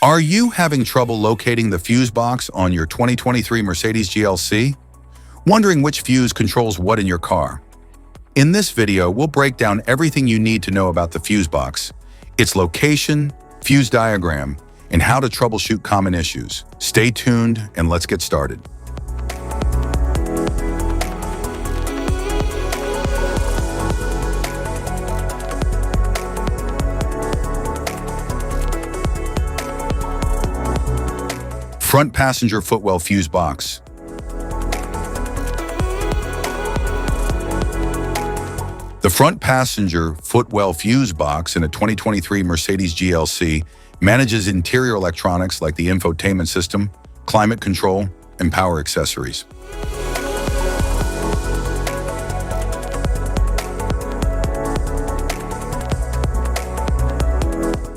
Are you having trouble locating the fuse box on your 2023 Mercedes GLC? Wondering which fuse controls what in your car? In this video, we'll break down everything you need to know about the fuse box, its location, fuse diagram, and how to troubleshoot common issues. Stay tuned and let's get started. Front passenger footwell fuse box. The front passenger footwell fuse box in a 2023 Mercedes GLC manages interior electronics like the infotainment system, climate control, and power accessories.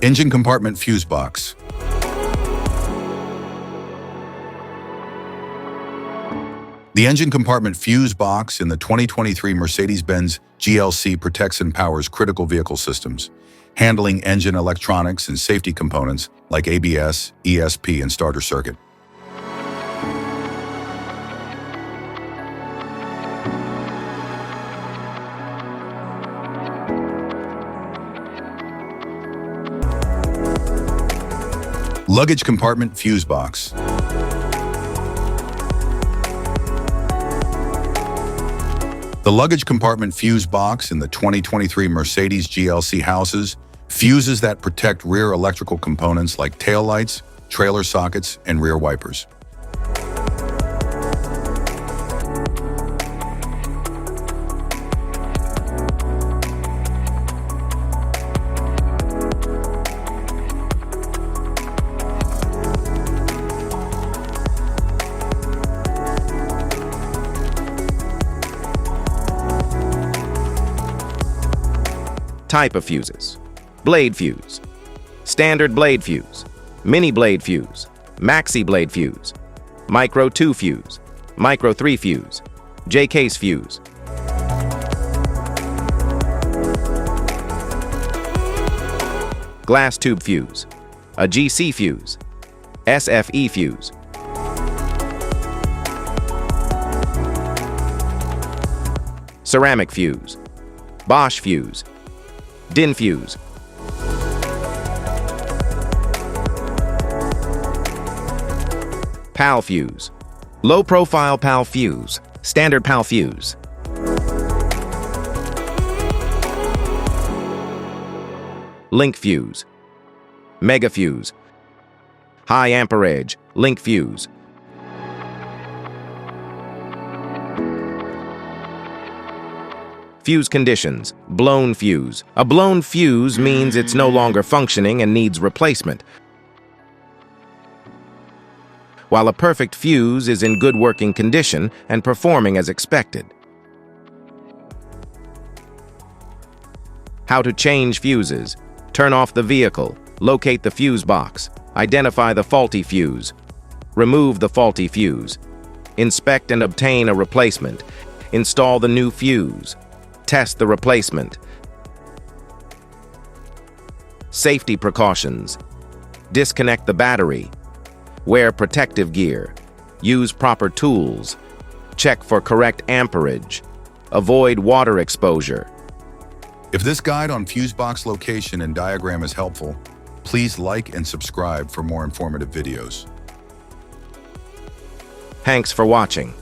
Engine compartment fuse box. The engine compartment fuse box in the 2023 Mercedes-Benz GLC protects and powers critical vehicle systems, handling engine electronics and safety components like ABS, ESP, and starter circuit. Luggage compartment fuse box. The luggage compartment fuse box in the 2023 Mercedes GLC houses fuses that protect rear electrical components like taillights, trailer sockets, and rear wipers. Type of fuses: blade fuse, standard blade fuse, mini blade fuse, maxi blade fuse, micro 2 fuse, micro 3 fuse, J-case fuse. Glass tube fuse, a GC fuse, SFE fuse. Ceramic fuse, Bosch fuse, DIN fuse. PAL fuse, low profile PAL fuse, standard PAL fuse. Link fuse, mega fuse, high amperage, link fuse. Fuse conditions: blown fuse. A blown fuse means it's no longer functioning and needs replacement, while a perfect fuse is in good working condition and performing as expected. How to change fuses: turn off the vehicle, locate the fuse box, identify the faulty fuse, remove the faulty fuse, inspect and obtain a replacement, install the new fuse, test the replacement. Safety precautions: disconnect the battery, wear protective gear, use proper tools, check for correct amperage, avoid water exposure. If this guide on fuse box location and diagram is helpful, please like and subscribe for more informative videos. Thanks for watching.